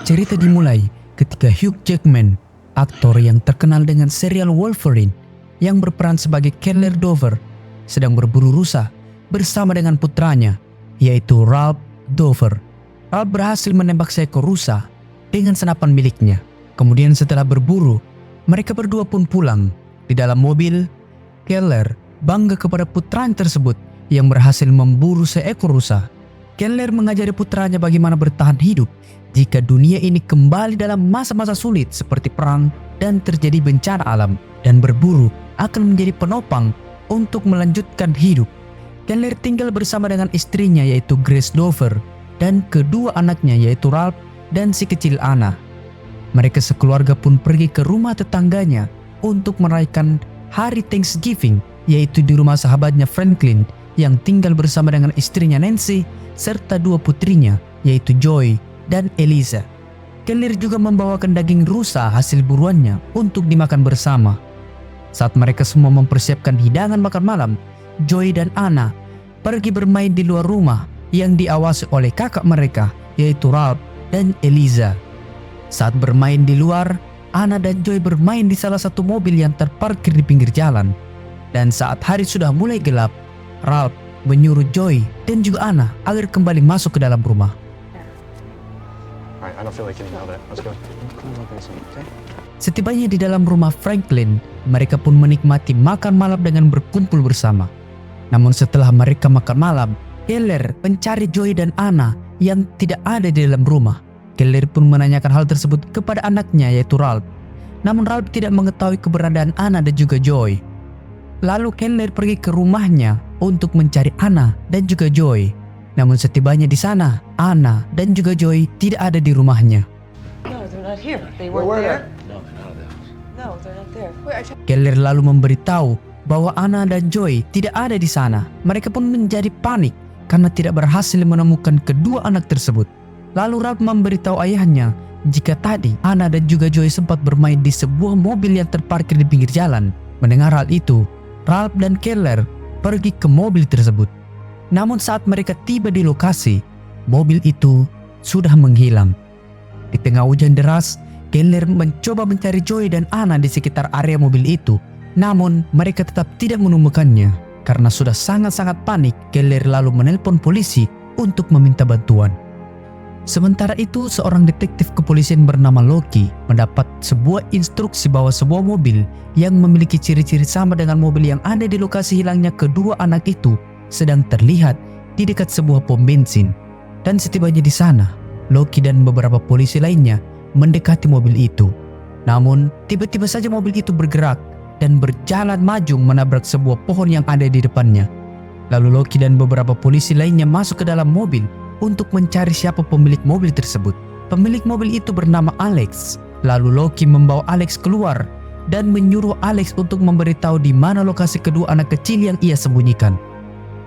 Cerita dimulai ketika Hugh Jackman, aktor yang terkenal dengan serial Wolverine yang berperan sebagai Keller Dover, sedang berburu rusa bersama dengan putranya, yaitu Ralph Dover. Ralph berhasil menembak seekor rusa dengan senapan miliknya. Kemudian setelah berburu, mereka berdua pun pulang. Di dalam mobil, Keller bangga kepada putranya tersebut yang berhasil memburu seekor rusa. Keller mengajari putranya bagaimana bertahan hidup jika dunia ini kembali dalam masa-masa sulit seperti perang dan terjadi bencana alam, dan berburu akan menjadi penopang untuk melanjutkan hidup. Keller tinggal bersama dengan istrinya yaitu Grace Dover dan kedua anaknya yaitu Ralph dan si kecil Anna. Mereka sekeluarga pun pergi ke rumah tetangganya untuk merayakan hari Thanksgiving, yaitu di rumah sahabatnya Franklin yang tinggal bersama dengan istrinya Nancy serta dua putrinya yaitu Joy dan Eliza. Keller juga membawakan daging rusa hasil buruannya untuk dimakan bersama. Saat mereka semua mempersiapkan hidangan makan malam, Joy dan Anna pergi bermain di luar rumah yang diawasi oleh kakak mereka yaitu Ralph dan Eliza. Saat bermain di luar, Anna dan Joy bermain di salah satu mobil yang terparkir di pinggir jalan. Dan saat hari sudah mulai gelap, Ralph menyuruh Joy dan juga Anna agar kembali masuk ke dalam rumah. Setibanya di dalam rumah Franklin, mereka pun menikmati makan malam dengan berkumpul bersama. Namun setelah mereka makan malam, Keller mencari Joy dan Anna yang tidak ada di dalam rumah. Keller pun menanyakan hal tersebut kepada anaknya yaitu Ralph. Namun Ralph tidak mengetahui keberadaan Anna dan juga Joy. Lalu Keller pergi ke rumahnya untuk mencari Anna dan juga Joy. Namun setibanya di sana, Anna dan juga Joy tidak ada di rumahnya. No, they're not here. They weren't there. No, they're not at the house. No, they're not there. Keller lalu memberitahu bahwa Anna dan Joy tidak ada di sana. Mereka pun menjadi panik karena tidak berhasil menemukan kedua anak tersebut. Lalu Ralph memberitahu ayahnya jika tadi Anna dan juga Joy sempat bermain di sebuah mobil yang terparkir di pinggir jalan. Mendengar hal itu, Ralph dan Keller pergi ke mobil tersebut. Namun saat mereka tiba di lokasi, mobil itu sudah menghilang. Di tengah hujan deras, Keller mencoba mencari Joy dan Anna di sekitar area mobil itu. Namun mereka tetap tidak menemukannya. Karena sudah sangat-sangat panik, Keller lalu menelpon polisi untuk meminta bantuan. Sementara itu, seorang detektif kepolisian bernama Loki mendapat sebuah instruksi bahwa sebuah mobil yang memiliki ciri-ciri sama dengan mobil yang ada di lokasi hilangnya kedua anak itu sedang terlihat di dekat sebuah pom bensin. Dan setibanya di sana, Loki dan beberapa polisi lainnya mendekati mobil itu. Namun, tiba-tiba saja mobil itu bergerak dan berjalan maju menabrak sebuah pohon yang ada di depannya. Lalu Loki dan beberapa polisi lainnya masuk ke dalam mobil untuk mencari siapa pemilik mobil tersebut. Pemilik mobil itu bernama Alex. Lalu Loki membawa Alex keluar dan menyuruh Alex untuk memberitahu di mana lokasi kedua anak kecil yang ia sembunyikan.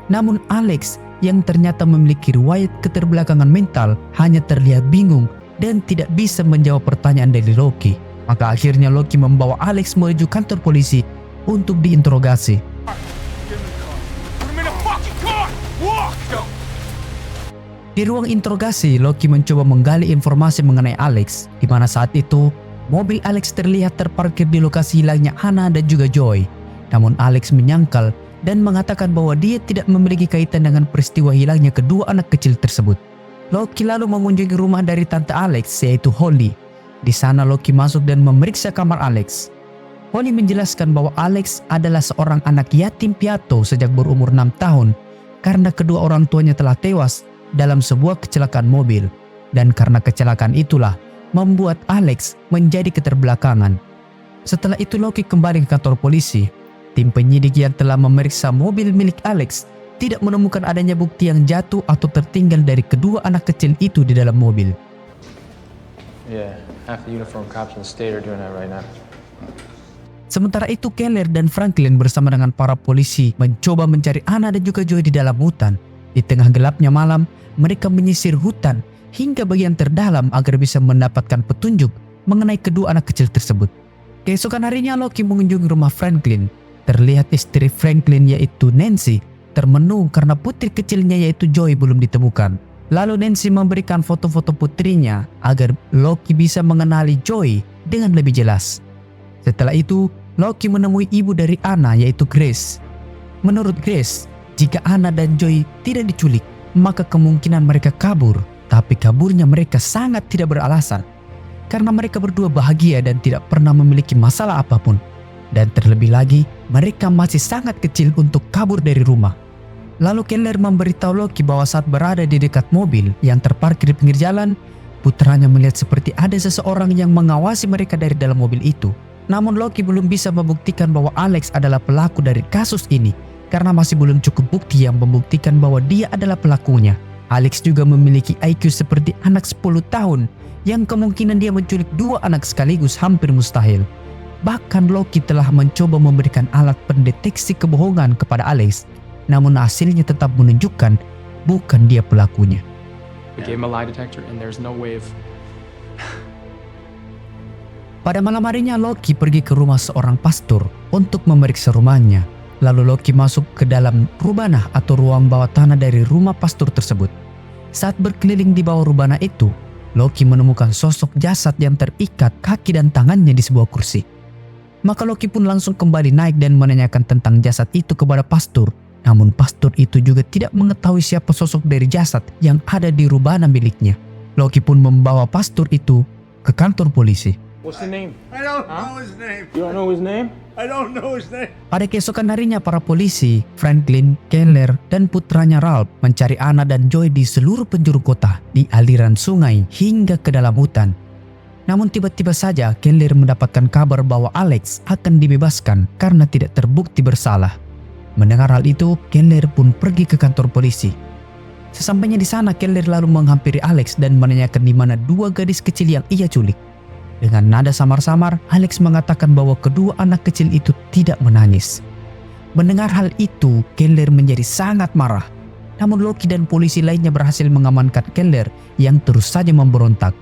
Namun Alex yang ternyata memiliki riwayat keterbelakangan mental hanya terlihat bingung dan tidak bisa menjawab pertanyaan dari Loki. Maka akhirnya Loki membawa Alex menuju kantor polisi untuk diinterogasi. Di ruang interogasi, Loki mencoba menggali informasi mengenai Alex, di mana saat itu mobil Alex terlihat terparkir di lokasi hilangnya Anna dan juga Joy. Namun Alex menyangkal dan mengatakan bahwa dia tidak memiliki kaitan dengan peristiwa hilangnya kedua anak kecil tersebut. Loki lalu mengunjungi rumah dari tante Alex yaitu Holly. Di sana Loki masuk dan memeriksa kamar Alex. Holly menjelaskan bahwa Alex adalah seorang anak yatim piatu sejak berumur 6 tahun karena kedua orang tuanya telah tewas dalam sebuah kecelakaan mobil. Dan karena kecelakaan itulah membuat Alex menjadi keterbelakangan. Setelah itu Loki kembali ke kantor polisi. Tim penyidik yang telah memeriksa mobil milik Alex tidak menemukan adanya bukti yang jatuh atau tertinggal dari kedua anak kecil itu di dalam mobil. Yeah, half the uniformed cops in the state are doing that right now. Sementara itu Keller dan Franklin bersama dengan para polisi mencoba mencari Anna dan juga Joy di dalam hutan. Di tengah gelapnya malam, mereka menyisir hutan hingga bagian terdalam agar bisa mendapatkan petunjuk mengenai kedua anak kecil tersebut. Keesokan harinya Loki mengunjungi rumah Franklin. Terlihat istri Franklin yaitu Nancy termenung karena putri kecilnya yaitu Joy belum ditemukan. Lalu Nancy memberikan foto-foto putrinya agar Loki bisa mengenali Joy dengan lebih jelas. Setelah itu, Loki menemui ibu dari Anna yaitu Grace. Menurut Grace, jika Anna dan Joy tidak diculik, maka kemungkinan mereka kabur. Tapi kaburnya mereka sangat tidak beralasan. Karena mereka berdua bahagia dan tidak pernah memiliki masalah apapun. Dan terlebih lagi, mereka masih sangat kecil untuk kabur dari rumah. Lalu Keller memberitahu Loki bahwa saat berada di dekat mobil yang terparkir di pinggir jalan, putranya melihat seperti ada seseorang yang mengawasi mereka dari dalam mobil itu. Namun Loki belum bisa membuktikan bahwa Alex adalah pelaku dari kasus ini karena masih belum cukup bukti yang membuktikan bahwa dia adalah pelakunya. Alex juga memiliki IQ seperti anak 10 tahun yang kemungkinan dia menculik 2 anak sekaligus hampir mustahil. Bahkan Loki telah mencoba memberikan alat pendeteksi kebohongan kepada Alex, namun hasilnya tetap menunjukkan bukan dia pelakunya. We gave him a lie detector and there's no way of... Pada malam harinya Loki pergi ke rumah seorang pastor untuk memeriksa rumahnya. Lalu Loki masuk ke dalam rubana atau ruang bawah tanah dari rumah pastor tersebut. Saat berkeliling di bawah rubana itu, Loki menemukan sosok jasad yang terikat kaki dan tangannya di sebuah kursi. Maka Loki pun langsung kembali naik dan menanyakan tentang jasad itu kepada pastor. Namun pastor itu juga tidak mengetahui siapa sosok dari jasad yang ada di rubana miliknya. Loki pun membawa pastor itu ke kantor polisi. What's the name? I don't know his name. You don't know his name? I don't know his name. Pada keesokan harinya para polisi, Franklin, Keller, dan putranya Ralph mencari Anna dan Joy di seluruh penjuru kota, di aliran sungai hingga ke dalam hutan. Namun tiba-tiba saja Keller mendapatkan kabar bahwa Alex akan dibebaskan karena tidak terbukti bersalah. Mendengar hal itu, Keller pun pergi ke kantor polisi. Sesampainya di sana, Keller lalu menghampiri Alex dan menanyakan di mana 2 gadis kecil yang ia culik. Dengan nada samar-samar, Alex mengatakan bahwa kedua anak kecil itu tidak menangis. Mendengar hal itu, Keller menjadi sangat marah. Namun Loki dan polisi lainnya berhasil mengamankan Keller yang terus saja memberontak.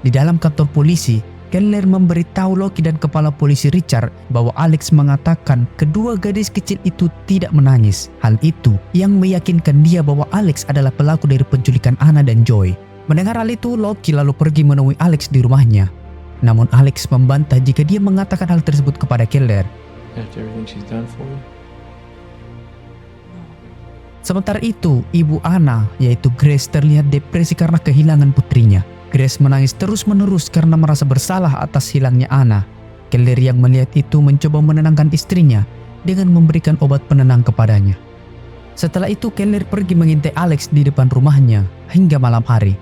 Di dalam kantor polisi, Keller memberitahu Loki dan kepala polisi Richard bahwa Alex mengatakan kedua gadis kecil itu tidak menangis. Hal itu yang meyakinkan dia bahwa Alex adalah pelaku dari penculikan Anna dan Joy. Mendengar hal itu, Loki lalu pergi menemui Alex di rumahnya. Namun Alex membantah jika dia mengatakan hal tersebut kepada Keller. After everything she's done for you? Sementara itu, ibu Anna yaitu Grace terlihat depresi karena kehilangan putrinya. Grace menangis terus-menerus karena merasa bersalah atas hilangnya Anna. Keller yang melihat itu mencoba menenangkan istrinya dengan memberikan obat penenang kepadanya. Setelah itu Keller pergi mengintai Alex di depan rumahnya hingga malam hari.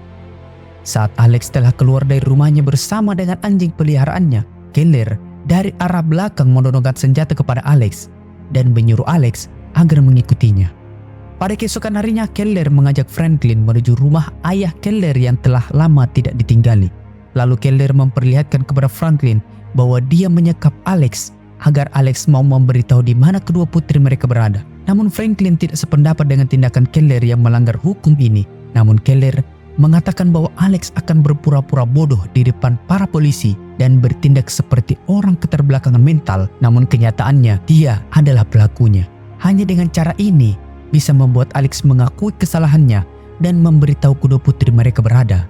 Saat Alex telah keluar dari rumahnya bersama dengan anjing peliharaannya, Keller dari arah belakang menodongkan senjata kepada Alex dan menyuruh Alex agar mengikutinya. Pada keesokan harinya, Keller mengajak Franklin menuju rumah ayah Keller yang telah lama tidak ditinggali. Lalu Keller memperlihatkan kepada Franklin bahwa dia menyekap Alex agar Alex mau memberitahu di mana kedua putri mereka berada. Namun Franklin tidak sependapat dengan tindakan Keller yang melanggar hukum ini. Namun Keller mengatakan bahwa Alex akan berpura-pura bodoh di depan para polisi dan bertindak seperti orang keterbelakangan mental. Namun kenyataannya dia adalah pelakunya. Hanya dengan cara ini bisa membuat Alex mengakui kesalahannya dan memberitahu kedua putri mereka berada.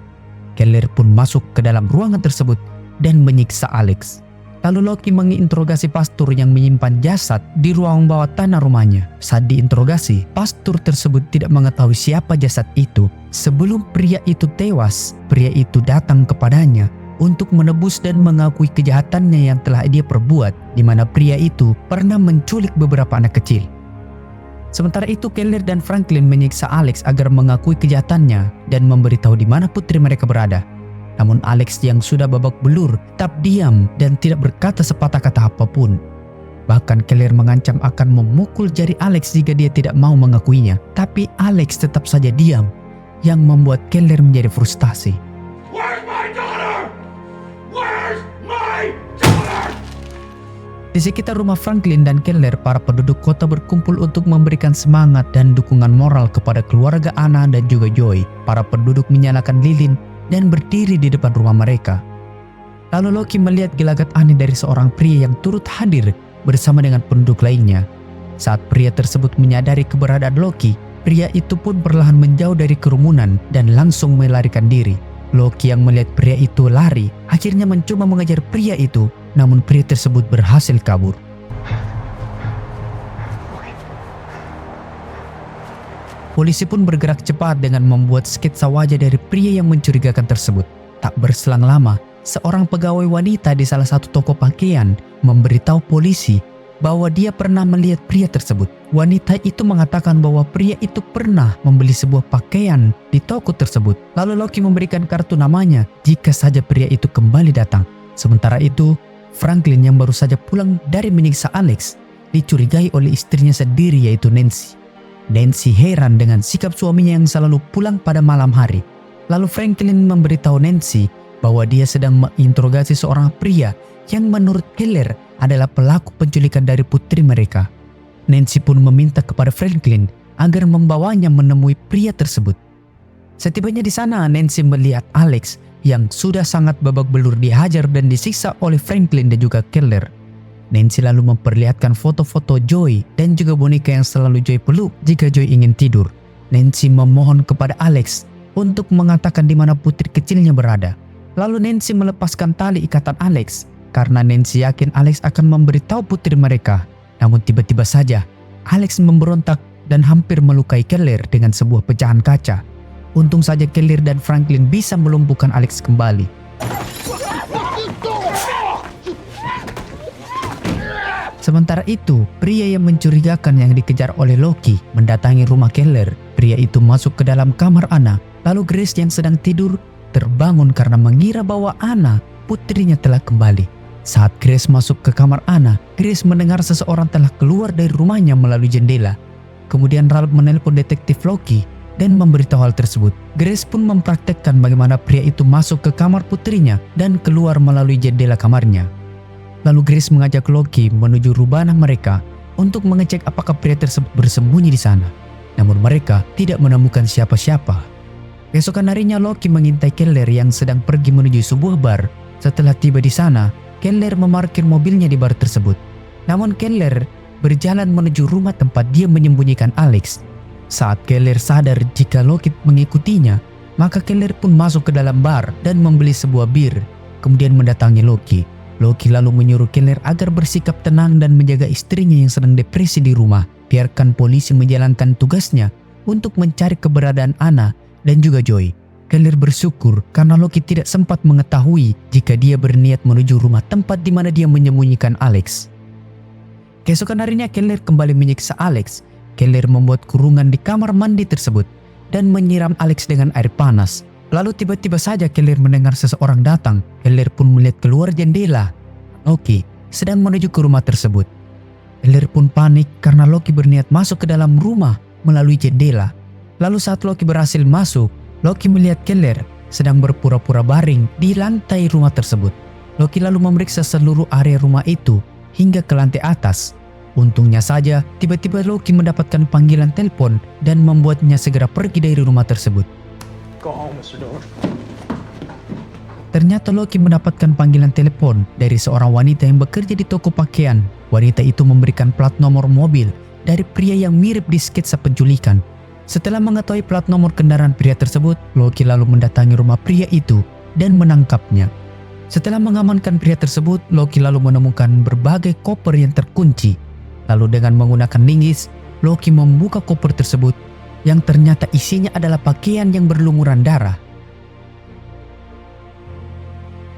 Keller pun masuk ke dalam ruangan tersebut dan menyiksa Alex. Lalu Loki menginterogasi pastor yang menyimpan jasad di ruang bawah tanah rumahnya. Saat diinterogasi, pastor tersebut tidak mengetahui siapa jasad itu. Sebelum pria itu tewas, pria itu datang kepadanya untuk menebus dan mengakui kejahatannya yang telah dia perbuat, di mana pria itu pernah menculik beberapa anak kecil. Sementara itu Keller dan Franklin menyiksa Alex agar mengakui kejahatannya dan memberitahu di mana putri mereka berada. Namun Alex yang sudah babak belur tetap diam dan tidak berkata sepatah kata apapun. Bahkan Keller mengancam akan memukul jari Alex jika dia tidak mau mengakuinya. Tapi Alex tetap saja diam, yang membuat Keller menjadi frustasi. Where's my daughter? Where's my daughter? Di sekitar rumah Franklin dan Keller, para penduduk kota berkumpul untuk memberikan semangat dan dukungan moral kepada keluarga Anna dan juga Joy. Para penduduk menyalakan lilin dan berdiri di depan rumah mereka. Lalu Loki melihat gelagat aneh dari seorang pria yang turut hadir bersama dengan penduduk lainnya. Saat pria tersebut menyadari keberadaan Loki, Pria itu pun perlahan menjauh dari kerumunan dan langsung melarikan diri. Loki yang melihat pria itu lari akhirnya mencoba mengejar pria itu, namun pria tersebut berhasil kabur. Polisi pun bergerak cepat dengan membuat sketsa wajah dari pria yang mencurigakan tersebut. Tak berselang lama, seorang pegawai wanita di salah satu toko pakaian memberitahu polisi bahwa dia pernah melihat pria tersebut. Wanita itu mengatakan bahwa pria itu pernah membeli sebuah pakaian di toko tersebut. Lalu Loki memberikan kartu namanya jika saja pria itu kembali datang. Sementara itu, Franklin yang baru saja pulang dari menyiksa Alex dicurigai oleh istrinya sendiri yaitu Nancy. Nancy heran dengan sikap suaminya yang selalu pulang pada malam hari. Lalu Franklin memberitahu Nancy bahwa dia sedang menginterogasi seorang pria yang menurut Keller adalah pelaku penculikan dari putri mereka. Nancy pun meminta kepada Franklin agar membawanya menemui pria tersebut. Setibanya di sana, Nancy melihat Alex yang sudah sangat babak belur dihajar dan disiksa oleh Franklin dan juga Keller. Nancy lalu memperlihatkan foto-foto Joy dan juga boneka yang selalu Joy peluk jika Joy ingin tidur. Nancy memohon kepada Alex untuk mengatakan di mana putri kecilnya berada. Lalu Nancy melepaskan tali ikatan Alex karena Nancy yakin Alex akan memberitahu putri mereka. Namun tiba-tiba saja Alex memberontak dan hampir melukai Keller dengan sebuah pecahan kaca. Untung saja Keller dan Franklin bisa melumpuhkan Alex kembali. Sementara itu, pria yang mencurigakan yang dikejar oleh Loki mendatangi rumah Keller. Pria itu masuk ke dalam kamar Anna, lalu Grace yang sedang tidur terbangun karena mengira bahwa Anna, putrinya, telah kembali. Saat Grace masuk ke kamar Anna, Grace mendengar seseorang telah keluar dari rumahnya melalui jendela. Kemudian Ralph menelpon detektif Loki dan memberitahu hal tersebut. Grace pun mempraktekkan bagaimana pria itu masuk ke kamar putrinya dan keluar melalui jendela kamarnya. Lalu Grace mengajak Loki menuju rubana mereka untuk mengecek apakah pria tersebut bersembunyi di sana. Namun mereka tidak menemukan siapa-siapa. Keesokan harinya Loki mengintai Keller yang sedang pergi menuju sebuah bar. Setelah tiba di sana, Keller memarkir mobilnya di bar tersebut. Namun Keller berjalan menuju rumah tempat dia menyembunyikan Alex. Saat Keller sadar jika Loki mengikutinya, maka Keller pun masuk ke dalam bar dan membeli sebuah bir, kemudian mendatangi Loki. Loki lalu menyuruh Keller agar bersikap tenang dan menjaga istrinya yang sedang depresi di rumah. Biarkan polisi menjalankan tugasnya untuk mencari keberadaan Anna dan juga Joy. Keller bersyukur karena Loki tidak sempat mengetahui jika dia berniat menuju rumah tempat di mana dia menyembunyikan Alex. Keesokan harinya Keller kembali menyiksa Alex. Keller membuat kurungan di kamar mandi tersebut dan menyiram Alex dengan air panas. Lalu tiba-tiba saja Keller mendengar seseorang datang. Keller pun melihat keluar jendela. Loki sedang menuju ke rumah tersebut. Keller pun panik karena Loki berniat masuk ke dalam rumah melalui jendela. Lalu saat Loki berhasil masuk, Loki melihat Keller sedang berpura-pura baring di lantai rumah tersebut. Loki lalu memeriksa seluruh area rumah itu hingga ke lantai atas. Untungnya saja, tiba-tiba Loki mendapatkan panggilan telepon dan membuatnya segera pergi dari rumah tersebut. Go home, Mr. Dillon. Ternyata Loki mendapatkan panggilan telepon dari seorang wanita yang bekerja di toko pakaian. Wanita itu memberikan plat nomor mobil dari pria yang mirip di sketsa penculikan. Setelah mengetahui plat nomor kendaraan pria tersebut, Loki lalu mendatangi rumah pria itu dan menangkapnya. Setelah mengamankan pria tersebut, Loki lalu menemukan berbagai koper yang terkunci. Lalu dengan menggunakan linggis, Loki membuka koper tersebut yang ternyata isinya adalah pakaian yang berlumuran darah.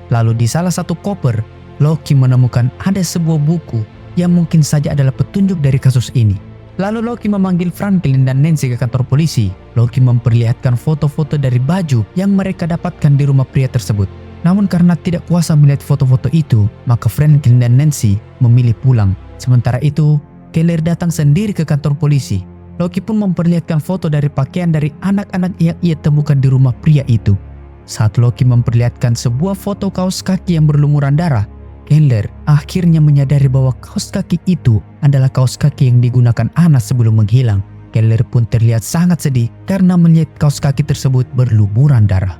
Lalu di salah satu koper, Loki menemukan ada sebuah buku yang mungkin saja adalah petunjuk dari kasus ini. Lalu Loki memanggil Franklin dan Nancy ke kantor polisi. Loki memperlihatkan foto-foto dari baju yang mereka dapatkan di rumah pria tersebut. Namun karena tidak kuasa melihat foto-foto itu, maka Franklin dan Nancy memilih pulang. Sementara itu, Keller datang sendiri ke kantor polisi. Loki pun memperlihatkan foto dari pakaian dari anak-anak yang ia temukan di rumah pria itu. Saat Loki memperlihatkan sebuah foto kaos kaki yang berlumuran darah, Keller akhirnya menyadari bahwa kaos kaki itu adalah kaos kaki yang digunakan Anna sebelum menghilang. Keller pun terlihat sangat sedih karena melihat kaos kaki tersebut berlumuran darah.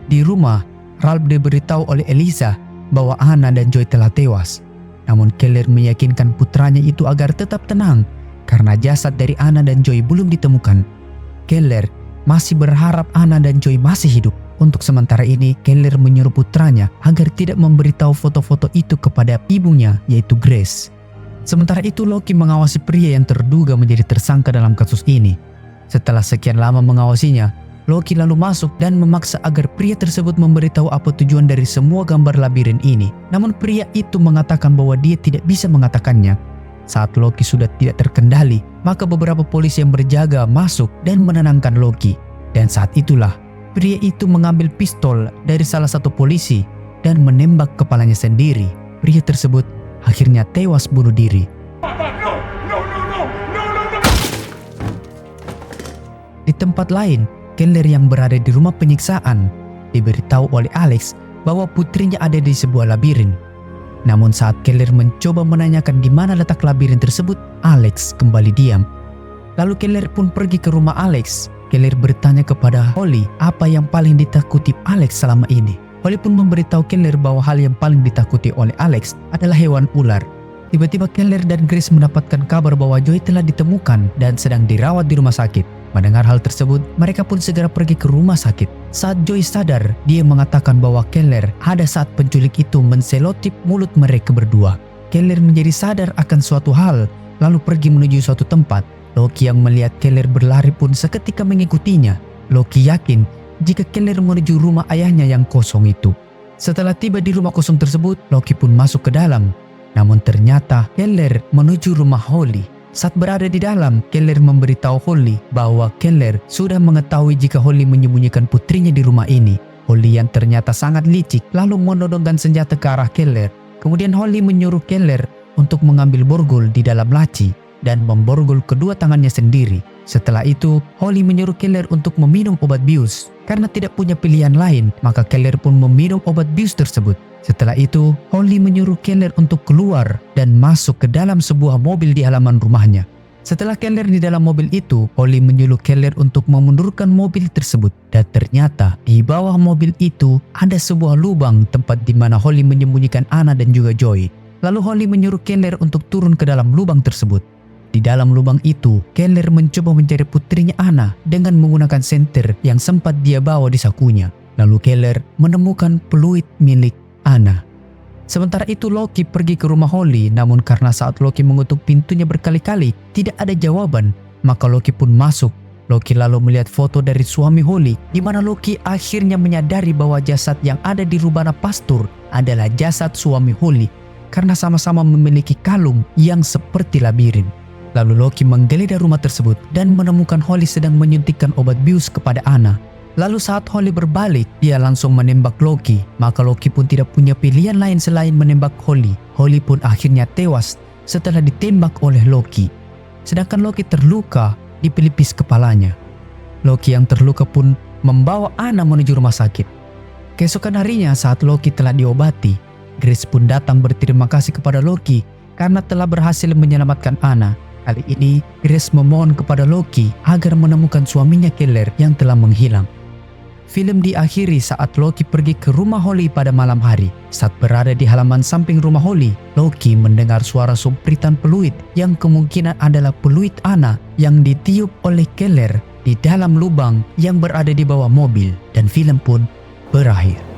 Di rumah, Ralph diberitahu oleh Eliza bahwa Anna dan Joy telah tewas. Namun Keller meyakinkan putranya itu agar tetap tenang karena jasad dari Anna dan Joy belum ditemukan. Keller masih berharap Anna dan Joy masih hidup. Untuk sementara ini, Keller menyuruh putranya agar tidak memberitahu foto-foto itu kepada ibunya, yaitu Grace. Sementara itu, Loki mengawasi pria yang terduga menjadi tersangka dalam kasus ini. Setelah sekian lama mengawasinya, Loki lalu masuk dan memaksa agar pria tersebut memberitahu apa tujuan dari semua gambar labirin ini. Namun pria itu mengatakan bahwa dia tidak bisa mengatakannya. Saat Loki sudah tidak terkendali, maka beberapa polisi yang berjaga masuk dan menenangkan Loki. Dan saat itulah, pria itu mengambil pistol dari salah satu polisi dan menembak kepalanya sendiri. Pria tersebut akhirnya tewas bunuh diri. Di tempat lain, Keller yang berada di rumah penyiksaan diberitahu oleh Alex bahwa putrinya ada di sebuah labirin. Namun saat Keller mencoba menanyakan di mana letak labirin tersebut, Alex kembali diam. Lalu Keller pun pergi ke rumah Alex. Keller bertanya kepada Holly apa yang paling ditakuti Alex selama ini. Holly pun memberitahu Keller bahwa hal yang paling ditakuti oleh Alex adalah hewan ular. Tiba-tiba Keller dan Grace mendapatkan kabar bahwa Joy telah ditemukan dan sedang dirawat di rumah sakit. Mendengar hal tersebut, mereka pun segera pergi ke rumah sakit. Saat Joy sadar, dia mengatakan bahwa Keller ada saat penculik itu menselotip mulut mereka berdua. Keller menjadi sadar akan suatu hal, lalu pergi menuju suatu tempat. Loki yang melihat Keller berlari pun seketika mengikutinya. Loki yakin jika Keller menuju rumah ayahnya yang kosong itu. Setelah tiba di rumah kosong tersebut, Loki pun masuk ke dalam. Namun ternyata Keller menuju rumah Holly. Saat berada di dalam, Keller memberitahu Holly bahwa Keller sudah mengetahui jika Holly menyembunyikan putrinya di rumah ini. Holly yang ternyata sangat licik lalu menodongkan senjata ke arah Keller. Kemudian Holly menyuruh Keller untuk mengambil borgol di dalam laci dan memborgol kedua tangannya sendiri. Setelah itu, Holly menyuruh Keller untuk meminum obat bius. Karena tidak punya pilihan lain, maka Keller pun meminum obat bius tersebut. Setelah itu, Holly menyuruh Keller untuk keluar dan masuk ke dalam sebuah mobil di halaman rumahnya. Setelah Keller di dalam mobil itu, Holly menyuruh Keller untuk memundurkan mobil tersebut. Dan ternyata di bawah mobil itu ada sebuah lubang tempat di mana Holly menyembunyikan Anna dan juga Joy. Lalu Holly menyuruh Keller untuk turun ke dalam lubang tersebut. Di dalam lubang itu, Keller mencoba mencari putrinya Anna dengan menggunakan senter yang sempat dia bawa di sakunya. Lalu Keller menemukan peluit milik Anna. Sementara itu Loki pergi ke rumah Holly, namun karena saat Loki mengetuk pintunya berkali-kali tidak ada jawaban, maka Loki pun masuk. Loki lalu melihat foto dari suami Holly, di mana Loki akhirnya menyadari bahwa jasad yang ada di rubana pastur adalah jasad suami Holly karena sama-sama memiliki kalung yang seperti labirin. Lalu Loki menggeledah rumah tersebut dan menemukan Holly sedang menyuntikkan obat bius kepada Anna. Lalu saat Holly berbalik, dia langsung menembak Loki. Maka Loki pun tidak punya pilihan lain selain menembak Holly. Holly pun akhirnya tewas setelah ditembak oleh Loki. Sedangkan Loki terluka di pelipis kepalanya. Loki yang terluka pun membawa Anna menuju rumah sakit. Keesokan harinya saat Loki telah diobati, Grace pun datang berterima kasih kepada Loki karena telah berhasil menyelamatkan Anna. Kali ini, Grace memohon kepada Loki agar menemukan suaminya Keller yang telah menghilang. Film diakhiri saat Loki pergi ke rumah Holly pada malam hari. Saat berada di halaman samping rumah Holly, Loki mendengar suara sumpritan peluit yang kemungkinan adalah peluit Anna yang ditiup oleh Keller di dalam lubang yang berada di bawah mobil, dan film pun berakhir.